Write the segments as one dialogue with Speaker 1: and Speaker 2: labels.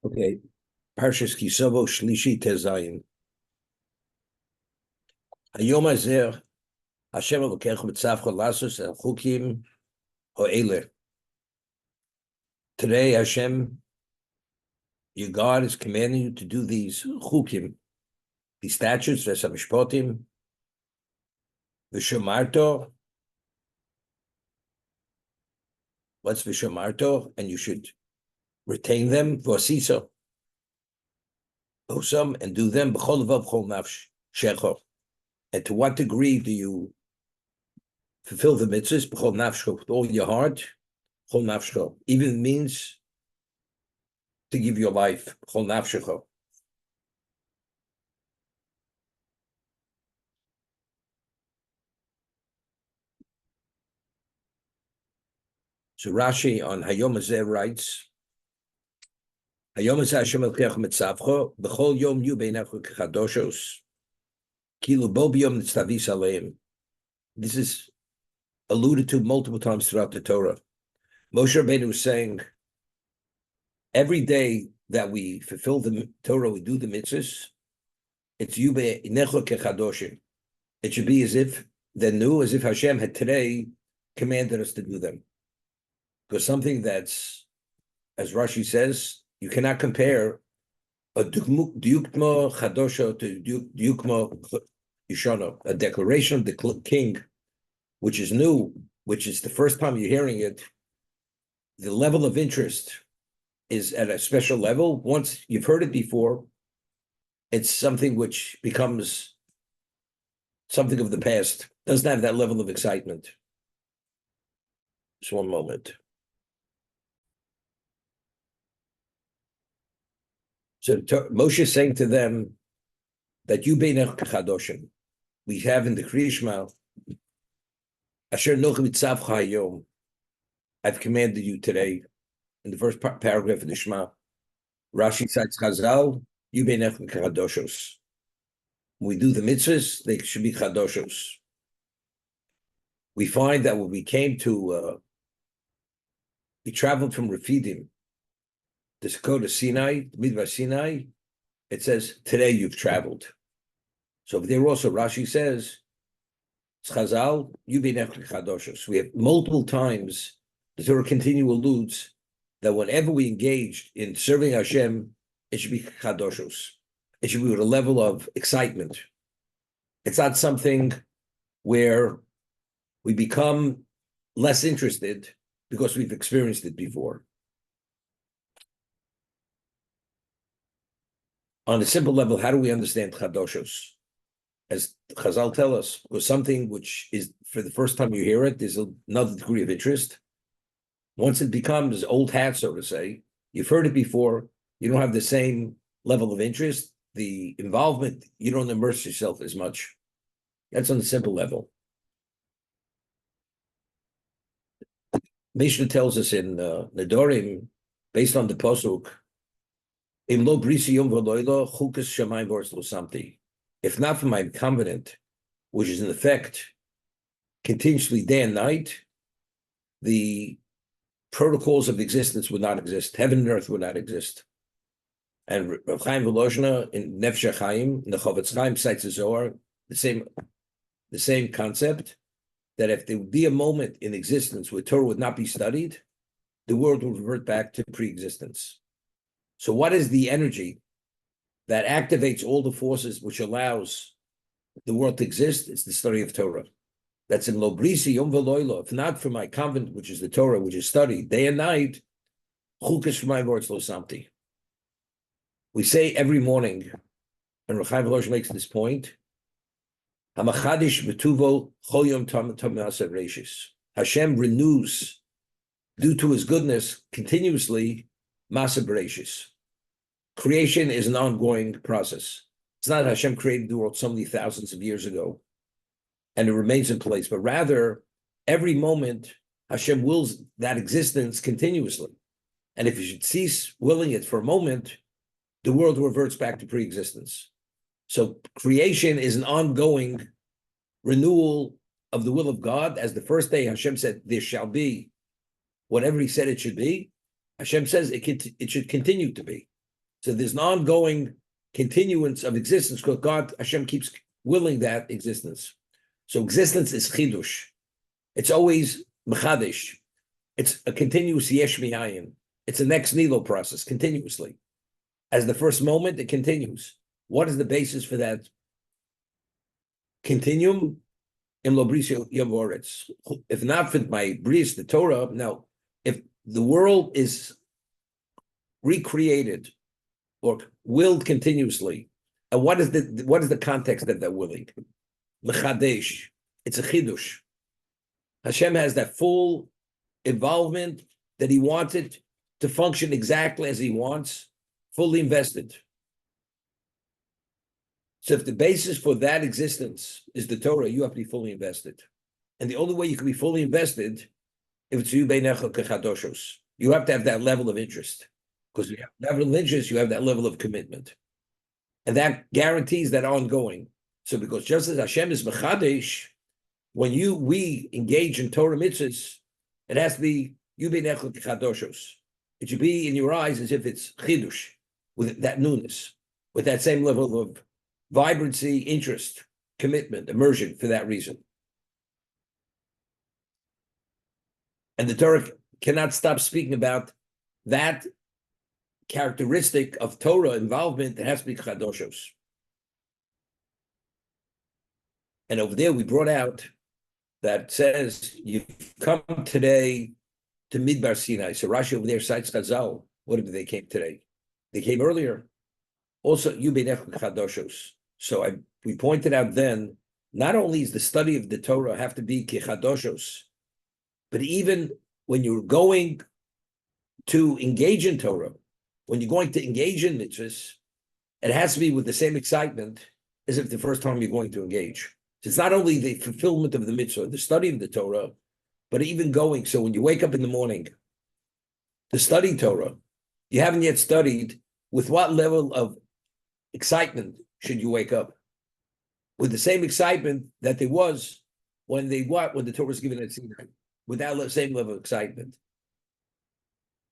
Speaker 1: Okay. Parshas Kisovo Shlishi Tezayin. Hayom Hazeh Hashem Elokecha Mitzavcha Lasos El Chukim Ho'ele. Today, Hashem, your God, is commanding you to do these chukim, these statutes, Vesamishpotim, Vishomarto. What's Vishomarto? And you should retain them, Vosiso, Osam, and do them, B'chol Vav Chol Nafsh Shecho. And to what degree do you fulfill the mitzvahs, B'chol Nafshcho, with all your heart, Chol Nafshcho, even means to give your life, Chol Nafshcho. So Rashi on Hayom Hazeh writes, Hayom Hazeh Hashem Elkecha Mitzavcho, B'chol Yom Yu Beinecha Kechadoshos, Kilu Bo B'Yom Nitztavis Aleim. This is alluded to multiple times throughout the Torah. Moshe Rabbeinu was saying, every day that we fulfill the Torah, we do the mitzvahs, it's Yu Beinecha Kechadoshim. It should be as if they're new, as if Hashem had today commanded us to do them. Because something that's, as Rashi says, you cannot compare a diukma chadosha to diukma yishana, a declaration of the king, which is new, which is the first time you're hearing it. The level of interest is at a special level. Once you've heard it before, it's something which becomes something of the past. Doesn't have that level of excitement. Just one moment. So Moshe is saying to them that you beinech kadoshim. We have in the Kriyishma, Asher noch mitzav hayom. I've commanded you today. In the first paragraph of the Shema, Rashi cites Chazal, you beinech kadoshos. When we do the mitzvahs, they should be kadoshos. We find that when we came to, we traveled from Refidim, the Dakota Sinai, Midbar Sinai, it says, today you've traveled. So there also Rashi says, Chazal, you be chadoshos. We have multiple times, the Torah continually alludes that whenever we engaged in serving Hashem, it should be chadoshos. It should be with a level of excitement. It's not something where we become less interested because we've experienced it before. On a simple level, how do we understand chadoshos? As Chazal tell us, was something which is, for the first time you hear it, there's another degree of interest. Once it becomes old hat, so to say, you've heard it before, you don't have the same level of interest, the involvement, you don't immerse yourself as much. That's on a simple level. Mishnah tells us in Nedorim, based on the Pasuk, if not for my covenant, which is in effect continuously day and night, the protocols of existence would not exist. Heaven and earth would not exist. And Rav Chaim Volozhina in Nefesh HaChaim, in the Chavetz Chaim cites the Zohar, the same concept, that if there would be a moment in existence where Torah would not be studied, the world would revert back to pre-existence. So what is the energy that activates all the forces which allows the world to exist? It's the study of Torah. That's in Lo Brisi Yom V'Loilo. If not for my covenant, which is the Torah, which is studied day and night, Chukas for my words Lo Samti. We say every morning, and Rav Chaim Volozhina makes this point, Hamachadish B'Tuvo Chol Yom Tam Nasa Reishis. Hashem renews, due to his goodness, continuously Masa Bereshis. Creation is an ongoing process. It's not Hashem created the world so many thousands of years ago, and it remains in place, but rather, every moment, Hashem wills that existence continuously. And if you should cease willing it for a moment, the world reverts back to pre-existence. So creation is an ongoing renewal of the will of God. As the first day Hashem said, there shall be whatever he said it should be, Hashem says it should continue to be. So there's an ongoing continuance of existence because God, Hashem, keeps willing that existence. So existence is chidush. It's always mechadish. It's a continuous yesh mi'ayin. It's an ex nihilo process continuously. As the first moment, it continues. What is the basis for that continuum? Im lo bris yamoretz. If not for my bris, the Torah, no. If the world is recreated or willed continuously, and what is the context of that willing? Mechadesh. It's a chidush. Hashem has that full involvement that he wanted to function exactly as he wants, fully invested. So if the basis for that existence is the Torah, you have to be fully invested. And the only way you can be fully invested, if it's you beinecha kechadoshos, you have to have that level of interest. Because you have that level of interest, you have that level of commitment. And that guarantees that ongoing. So because just as Hashem is mechadesh, when we engage in Torah mitzvahs, it has to be you beinecha kechadoshos. It should be in your eyes as if it's chidush, with that newness, with that same level of vibrancy, interest, commitment, immersion for that reason. And the Torah cannot stop speaking about that characteristic of Torah involvement that has to be chadoshos. And over there we brought out that says, you've come today to Midbar Sinai. So Rashi over there cites Chazal. What did they came today? They came earlier. Also, you beinech chadoshos. So we pointed out then, not only is the study of the Torah have to be kichadoshos, but even when you're going to engage in Torah, when you're going to engage in mitzvahs, it has to be with the same excitement as if the first time you're going to engage. So it's not only the fulfillment of the mitzvah, the study of the Torah, but even going. So when you wake up in the morning to study Torah, you haven't yet studied. With what level of excitement should you wake up? With the same excitement that there was when the Torah was given at Sinai, with that same level of excitement.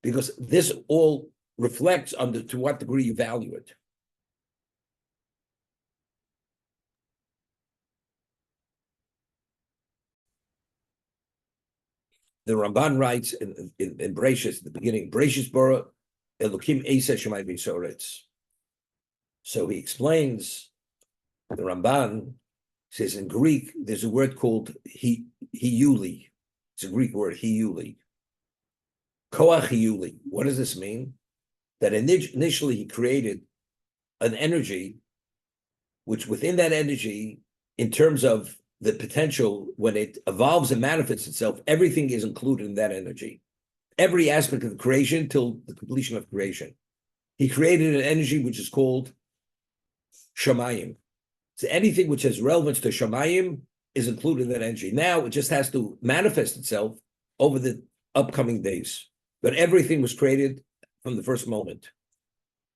Speaker 1: Because this all reflects on to what degree you value it. The Ramban writes in Bereshis, at the beginning, Bereshis bara Elokim Eisa Shemai V'Soretz. So he explains, the Ramban says in Greek, there's a word called hiyuli. It's a Greek word, hiyuli. Koach hiyuli. What does this mean? That initially he created an energy, which within that energy, in terms of the potential, when it evolves and manifests itself, everything is included in that energy. Every aspect of creation till the completion of creation. He created an energy which is called Shamayim. So anything which has relevance to Shamayim is included in that energy. Now it just has to manifest itself over the upcoming days. But everything was created from the first moment.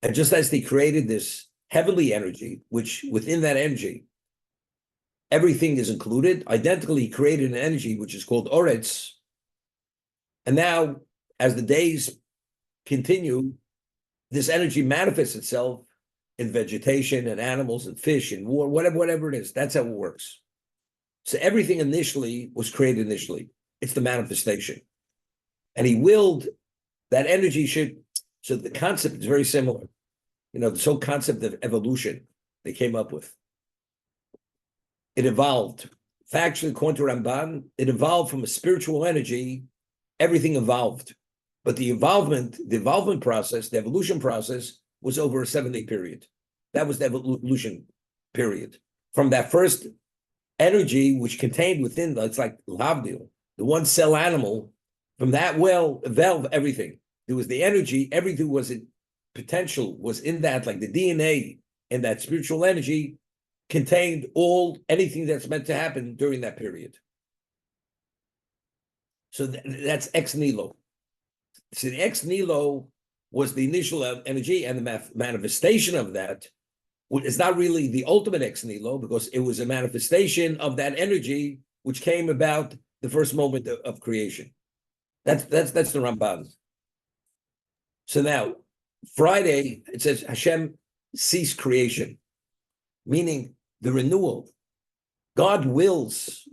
Speaker 1: And just as they created this heavenly energy, which within that energy, everything is included, identically he created an energy which is called Oretz. And now, as the days continue, this energy manifests itself in vegetation and animals and fish and war, whatever it is. That's how it works. So everything initially was created initially. It's the manifestation. And he willed that energy so the concept is very similar. This whole concept of evolution they came up with. It evolved. Factually, according to Ramban, it evolved from a spiritual energy. Everything evolved. But the evolution process was over a 7-day period. That was the evolution period. From that first energy, which contained within, it's like Lavdil, the one cell animal, from that evolved everything. There was the energy, everything was in potential, was in that, like the DNA and that spiritual energy contained anything that's meant to happen during that period. So that's ex nihilo. So the ex nihilo was the initial energy, and the manifestation of that is not really the ultimate ex nihilo, because it was a manifestation of that energy which came about the first moment of creation. That's the Ramban. So now, Friday, it says Hashem ceased creation, meaning the renewal. God wills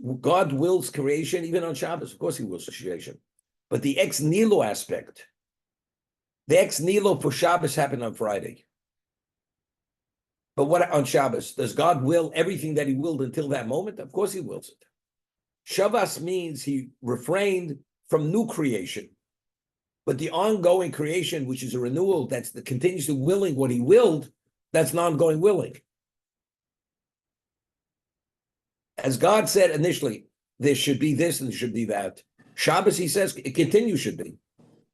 Speaker 1: creation even on Shabbos. Of course, He wills creation, but the ex nihilo aspect, the ex nihilo for Shabbos happened on Friday. But what on Shabbos? Does God will everything that He willed until that moment? Of course, He wills it. Shabbos means He refrained from new creation, but the ongoing creation, which is a renewal, that's the continuously willing what He willed, that's an ongoing willing. As God said initially, there should be this and there should be that. Shabbos, He says, it continues should be.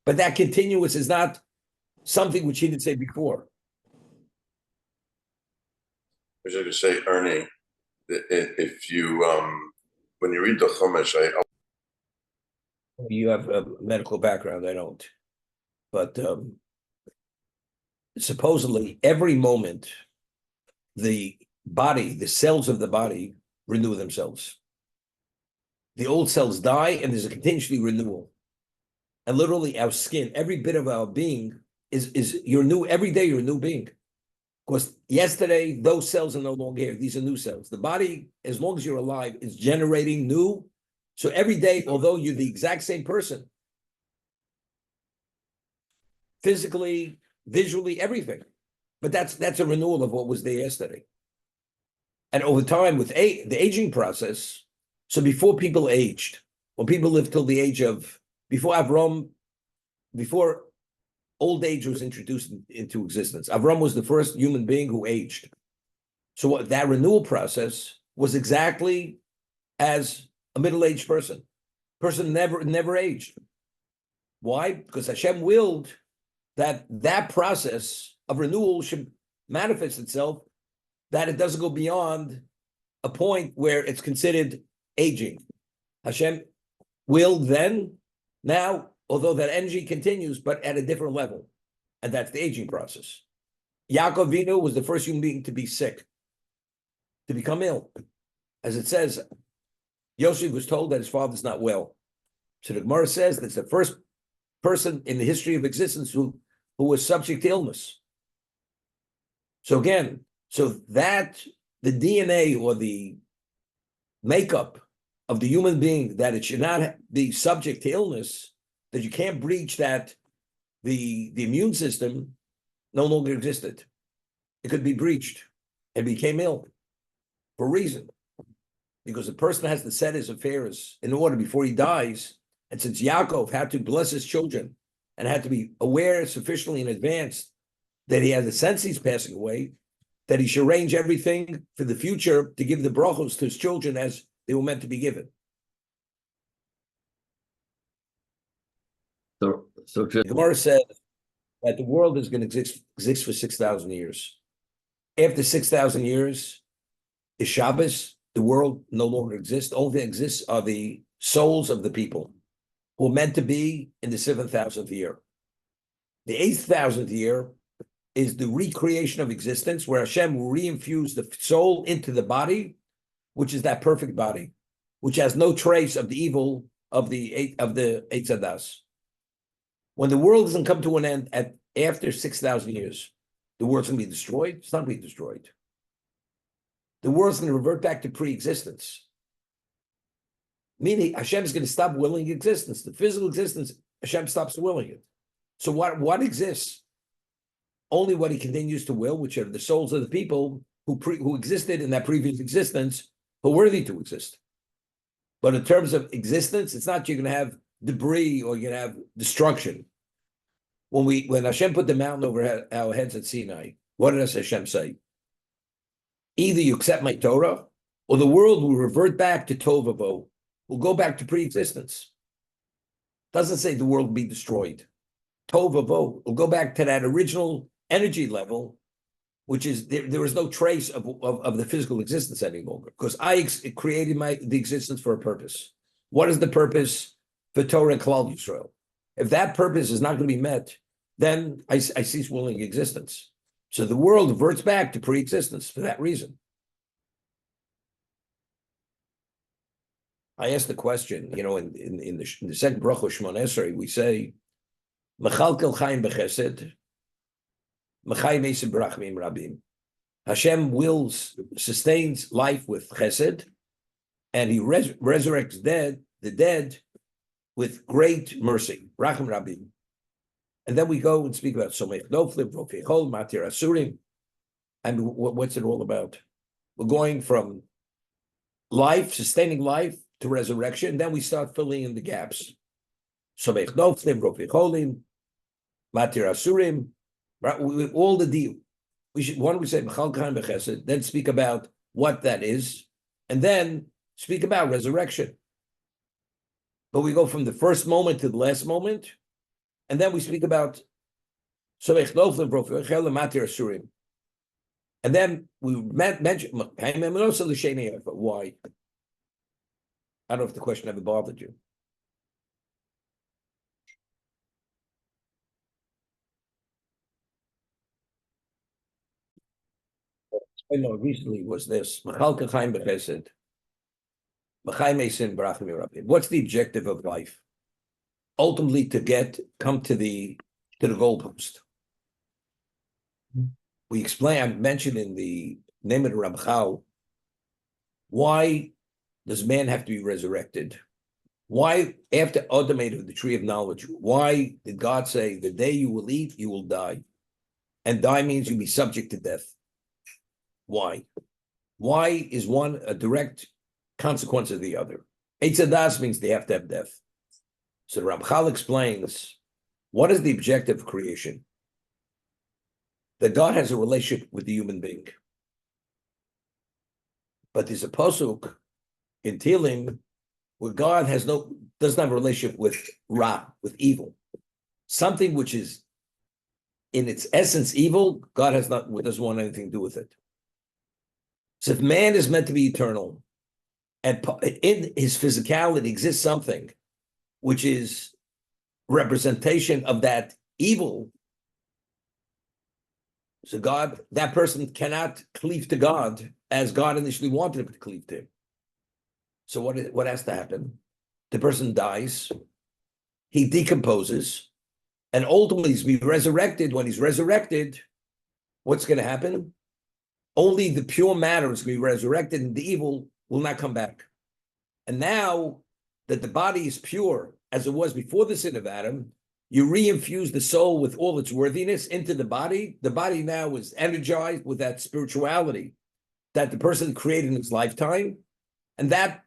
Speaker 1: But that continuous is not something which He didn't say before.
Speaker 2: I was going to say, Ernie, if you, when you read the Chumash,
Speaker 1: You have a medical background, I don't. But supposedly every moment, the body, the cells of the body renew themselves. The old cells die and there's a continuously renewal. And literally our skin, every bit of our being is you're new, every day you're a new being. Because yesterday, those cells are no longer here. These are new cells. The body, as long as you're alive, is generating new. So every day, although you're the exact same person, physically, visually, everything. But that's a renewal of what was there yesterday. And over time, with the aging process, so before people aged, when people lived till the age of, before old age was introduced into existence, Avram was the first human being who aged. So that renewal process was exactly as a middle-aged person. Person never aged. Why? Because Hashem willed that process of renewal should manifest itself, that it doesn't go beyond a point where it's considered aging. Hashem willed then, now, although that energy continues, but at a different level. And that's the aging process. Yaakov Avinu was the first human being to be sick, to become ill. As it says, Yosef was told that his father's not well. So the Gemara says that's the first person in the history of existence who was subject to illness. So again, that the DNA or the makeup of the human being, that it should not be subject to illness, that you can't breach that the immune system no longer existed. It could be breached and became ill for a reason. Because the person has to set his affairs in order before he dies. And since Yaakov had to bless his children and had to be aware sufficiently in advance that he has a sense he's passing away, that he should arrange everything for the future to give the brachos to his children as they were meant to be given.
Speaker 3: So
Speaker 1: The Gemara says that the world is going to exist for 6,000 years. After 6,000 years is Shabbos. The world no longer exists. The only thing that exists are the souls of the people who are meant to be in the 7,000th year. The 8,000th year is the recreation of existence, where Hashem will reinfuse the soul into the body, which is that perfect body, which has no trace of the evil of the Eitz Hadas. When the world doesn't come to an end after 6,000 years, the world's going to be destroyed. It's not going to be destroyed. The world's going to revert back to pre-existence. Meaning Hashem is going to stop willing existence. The physical existence, Hashem stops willing it. So what exists? Only what He continues to will, which are the souls of the people who existed in that previous existence, who are worthy to exist. But in terms of existence, it's not you're going to have debris or you're going to have destruction. When Hashem put the mountain over our heads at Sinai, what did Hashem say? Either you accept my Torah, or the world will revert back to Tovavo, will go back to pre-existence. Doesn't say the world will be destroyed. Tovavo will go back to that original energy level, which is there is no trace of the physical existence any longer, because I created the existence for a purpose. What is the purpose for Torah and Klal Yisrael? If that purpose is not going to be met, then I cease willing existence. So the world reverts back to pre-existence for that reason. I asked the question, in the second bracha Shemona Esrei, we say, Mechalkel Chaim b'chesed, Hashem sustains life with chesed, and he resurrects the dead with great mercy. Rachim Rabim. And then we go and speak about Somech Noflim, Rofi Chol, Matir Asurim. And what's it all about? We're going from life, sustaining life, to resurrection. Then we start filling in the gaps. Somech Noflim, Rofi Cholim, Matir Asurim. All the deal. We say B'chal Kaim B'chesed, then speak about what that is, and then speak about resurrection. But we go from the first moment to the last moment, and then we speak about Somech Noflim, Rofi Cholim, Matir Asurim. And then we mention why. I don't know if the question ever bothered you. I know recently was this. What's the objective of life? Ultimately, to come to the goalpost. I mentioned in the name of the Ramchal, why does man have to be resurrected? Why, after Adam ate of the tree of knowledge, why did God say, the day you will eat, you will die? And die means you'll be subject to death. Why? Why is one a direct consequence of the other? Eitz Hadas means they have to have death. So the Ramchal explains, what is the objective of creation? That God has a relationship with the human being. But there's a pasuk in Tehillim where God doesn't have a relationship with Ra, with evil. Something which is in its essence evil, God doesn't want anything to do with it. So if man is meant to be eternal, and in his physicality exists something which is representation of that evil, so that person cannot cleave to God as God initially wanted him to cleave to him. So what has to happen? The person dies, he decomposes, and ultimately he's be resurrected. When he's resurrected, what's going to happen? Only the pure matter is going to be resurrected, and the evil will not come back. And now that the body is pure, as it was before the sin of Adam, you reinfuse the soul with all its worthiness into the body. The body now is energized with that spirituality that the person created in his lifetime. And that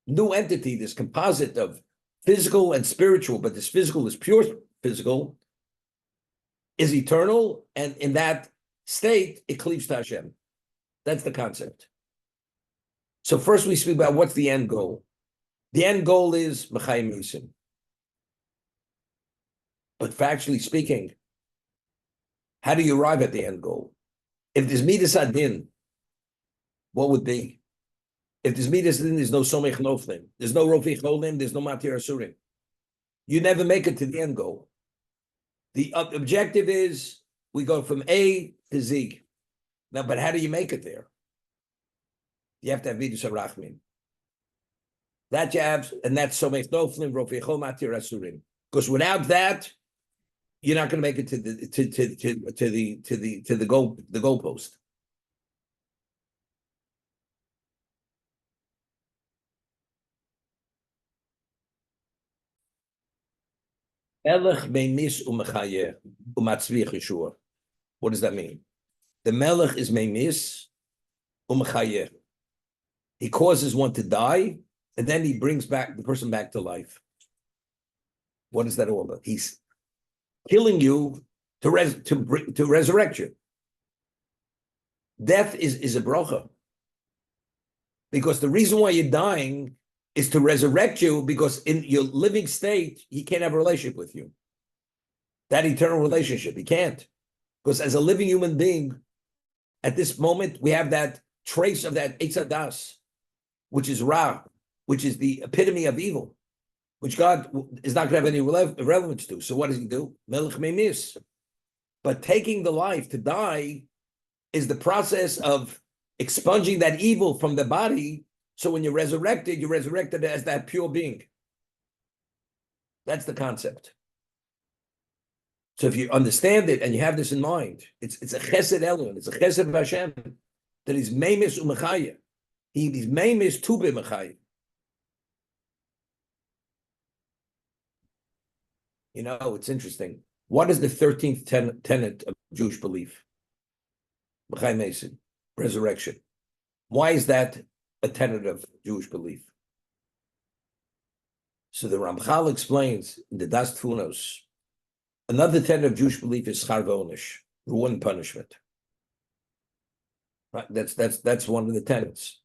Speaker 1: new entity, this composite of physical and spiritual, but this physical is pure physical, is eternal. And in that state, it cleaves to Hashem. That's the concept. So first we speak about what's the end goal. The end goal is Mechayim Yisim. But factually speaking, how do you arrive at the end goal? If there's Midas Adin, what would be? If there's Midas Adin, there's no Somech Noflim, there's no Rofi Cholim, there's no Matir Asurim. You never make it to the end goal. The objective is we go from A to Z. Now, but how do you make it there? You have to have Midas HaRachmin. That you have, and that's Somech Noflim, Rofi Chol, Matir Asurim. Because without that, you're not going to make it to the goalpost. What does that mean? The melech is meimis u'mechayeh. He causes one to die, and then he brings the person back to life. What is that all about? He's killing you to resurrect you. Death is a bracha. Because the reason why you're dying is to resurrect you, because in your living state, he can't have a relationship with you. That eternal relationship, he can't. Because as a living human being, at this moment, we have that trace of that Eitz Hadas, which is Ra, which is the epitome of evil, which God is not going to have any relevance to. So what does he do? Melech Meimis. But taking the life to die is the process of expunging that evil from the body. So when you're resurrected as that pure being. That's the concept. So if you understand it and you have this in mind, it's a chesed elyon, it's a chesed of Hashem, that he's meimis umechaya. He's meimis to be mechaya. You know, it's interesting. What is the 13th tenet of Jewish belief? B'chai Mason, resurrection. Why is that a tenet of Jewish belief? So the Ramchal explains in the Das Tfunos, another tenet of Jewish belief is schar v'onish, reward and punishment. Right? That's one of the tenets.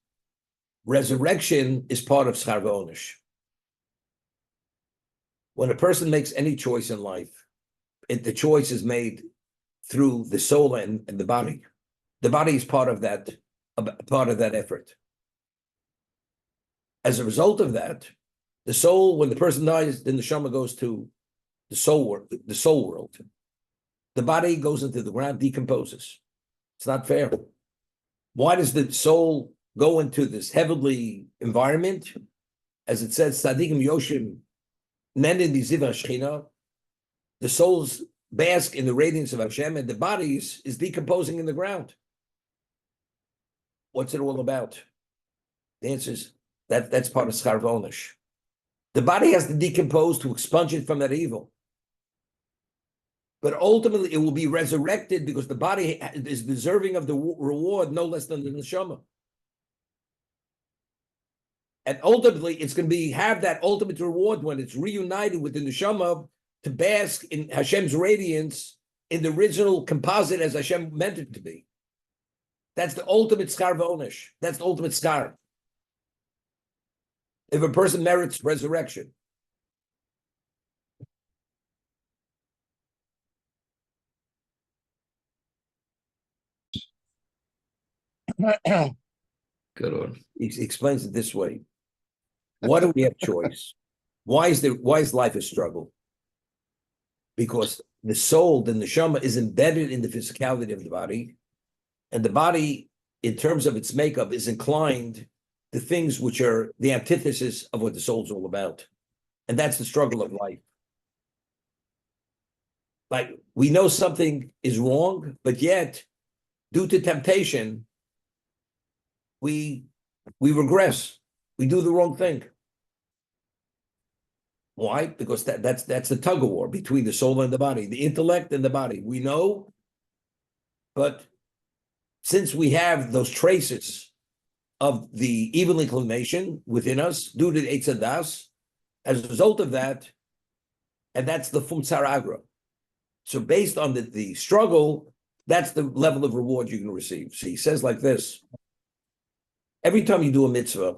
Speaker 1: Resurrection is part of schar v'onish. When a person makes any choice in life, the choice is made through the soul and the body. The body is part of that effort. As a result of that, the soul, when the person dies, then the neshama goes to the soul world. The body goes into the ground, decomposes. It's not fair. Why does the soul go into this heavenly environment? As it says, Tzadikim Yoshim Nenin Diziv Hashchina, the souls bask in the radiance of Hashem, and the body is decomposing in the ground. What's it all about? The answer is that's part of schar v'onish. The body has to decompose to expunge it from that evil. But ultimately, it will be resurrected because the body is deserving of the reward no less than the neshama. And ultimately, it's going to have that ultimate reward when it's reunited with the neshama to bask in Hashem's radiance in the original composite as Hashem meant it to be. That's the ultimate schar v'onish. That's the ultimate schar. If a person merits resurrection. Good on. He explains it this way. Why do we have choice? Why is life a struggle? Because the soul, the neshama, is embedded in the physicality of the body, and the body, in terms of its makeup, is inclined to things which are the antithesis of what the soul is all about. And that's the struggle of life. Like, we know something is wrong, but yet, due to temptation, we regress. We do the wrong thing. Why? Because that's the tug of war between the soul and the body, the intellect and the body. We know, but since we have those traces of the evil inclination within us due to the Eitz Hadas, as a result of that, and that's the Fumtzar Agra. So based on the struggle, that's the level of reward you can receive. So he says like this: every time you do a mitzvah,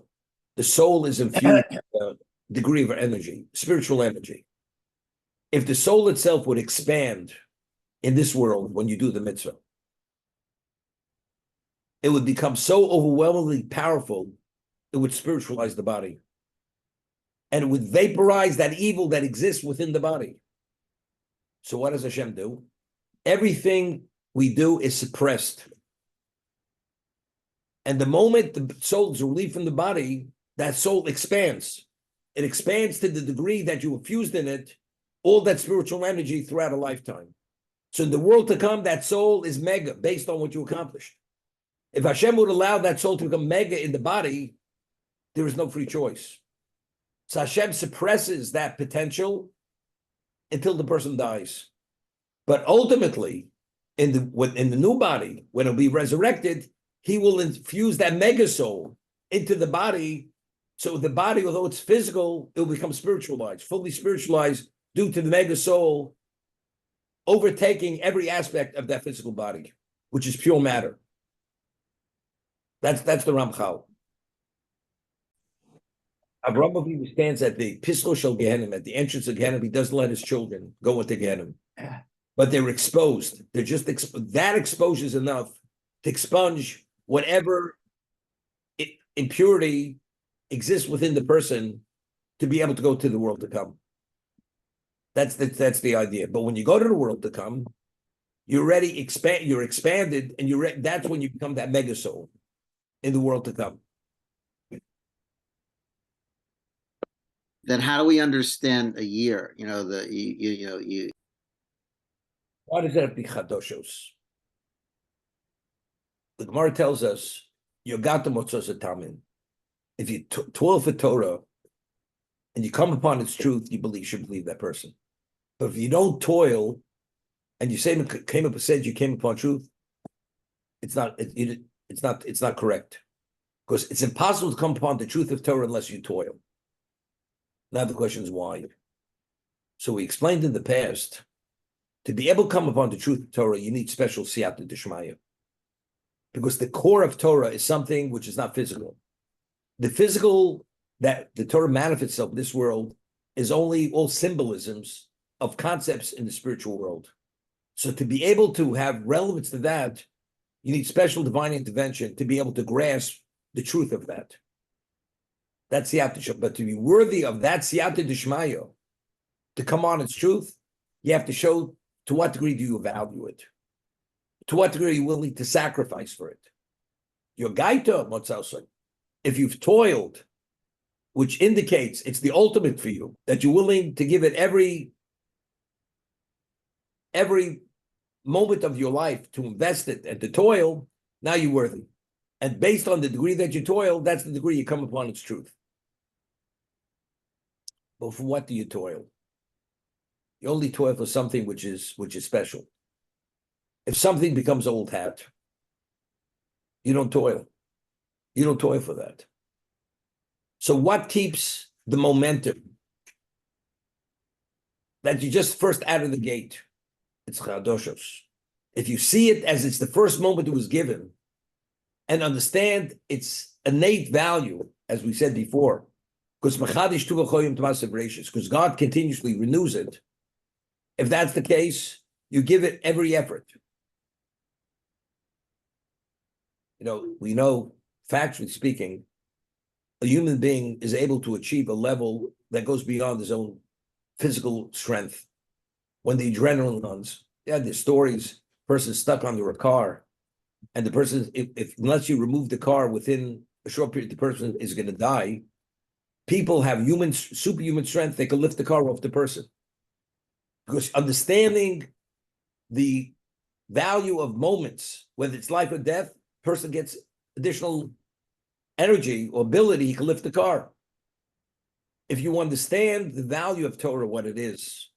Speaker 1: the soul is infused with a degree of energy, spiritual energy. If the soul itself would expand in this world when you do the mitzvah, it would become so overwhelmingly powerful, it would spiritualize the body. And it would vaporize that evil that exists within the body. So what does Hashem do? Everything we do is suppressed. And the moment the soul is relieved from the body, that soul expands. It expands to the degree that you infused in it all that spiritual energy throughout a lifetime. So in the world to come, that soul is mega based on what you accomplished. If Hashem would allow that soul to become mega in the body, there is no free choice. So Hashem suppresses that potential until the person dies. But ultimately, in the new body, when it'll be resurrected, he will infuse that mega soul into the body. So the body, although it's physical, it will become spiritualized, fully spiritualized due to the mega soul overtaking every aspect of that physical body, which is pure matter. That's the Ramchal. Avraham Avinu stands at the Pisco Shel Gehenim, at the entrance of Gehenim. He doesn't let his children go into Gehenim, but they're exposed. They're just that exposure is enough to expunge whatever impurity exists within the person to be able to go to the world to come. That's the idea. But when you go to the world to come, you're already you're expanded, and that's when you become that mega soul in the world to come.
Speaker 3: Then how do we understand a year?
Speaker 1: Why does that have to be chadoshos? The Gemara tells us, Yogatam motzos tamin. If you toil for Torah and you come upon its truth, you should believe that person. But if you don't toil and you say said you came upon truth, it's not correct. Because it's impossible to come upon the truth of Torah unless you toil. Now the question is why. So we explained in the past, to be able to come upon the truth of Torah, you need special siyata d'shmaya. Because the core of Torah is something which is not physical. The physical that the Torah manifests itself in this world is only all symbolisms of concepts in the spiritual world. So to be able to have relevance to that, you need special divine intervention to be able to grasp the truth of that. That's siyata d'shmaya. But to be worthy of that siyata d'shmaya, to come on its truth, you have to show to what degree do you value it. To what degree are you willing to sacrifice for it? Your gaita motzauson, if you've toiled, which indicates it's the ultimate for you, that you're willing to give it every moment of your life to invest it and to toil, now you're worthy. And based on the degree that you toil, that's the degree you come upon its truth. But for what do you toil? You only toil for something which is special. If something becomes old hat, you don't toil. You don't toil for that. So what keeps the momentum? That you just first out of the gate. It's chadoshos. If you see it as it's the first moment it was given, and understand its innate value, as we said before, because God continuously renews it. If that's the case, you give it every effort. We know, factually speaking, a human being is able to achieve a level that goes beyond his own physical strength. When the adrenaline runs, there's stories, person stuck under a car, and the person, if unless you remove the car within a short period, the person is going to die. People have superhuman strength, they can lift the car off the person. Because understanding the value of moments, whether it's life or death, person gets additional energy or ability, he can lift the car. If you understand the value of Torah, what it is,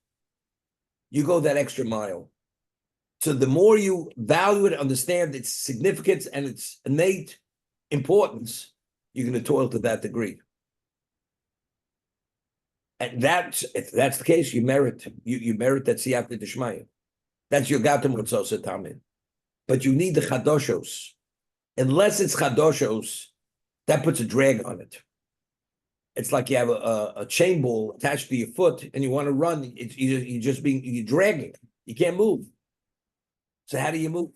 Speaker 1: you go that extra mile. So the more you value it, understand its significance and its innate importance, you're going to toil to that degree. And if that's the case, you merit that siyata d'shmaya. That's your gatam motzos tamin. But you need the chadoshos. Unless it's chadoshos, that puts a drag on it. It's like you have a chain ball attached to your foot and you want to run. You're dragging. You can't move. So how do you move?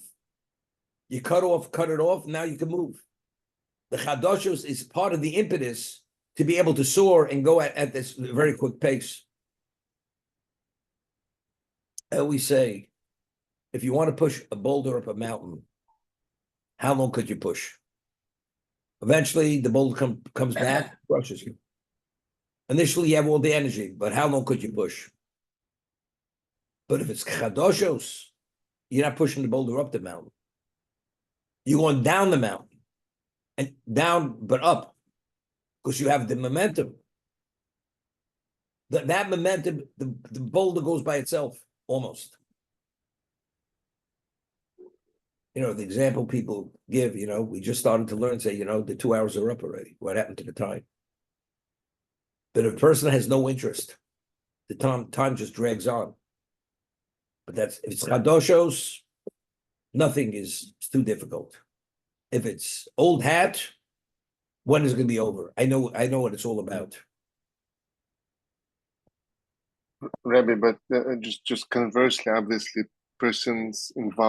Speaker 1: You cut it off, now you can move. The chadoshos is part of the impetus to be able to soar and go at this very quick pace. I always say, if you want to push a boulder up a mountain, how long could you push? Eventually, the boulder comes back, crushes you. Initially, you have all the energy, but how long could you push? But if it's chadoshos, you're not pushing the boulder up the mountain. You're going down the mountain, and down, but up, because you have the momentum. That momentum, the boulder goes by itself, almost. The example people give, we just started to learn, say, the 2 hours are up already. What happened to the time? But if a person has no interest, the time just drags on. But if it's chadoshos, nothing is too difficult. If it's old hat, when is it going to be over? I know what it's all about.
Speaker 3: Rabbi, but just conversely, obviously, persons involved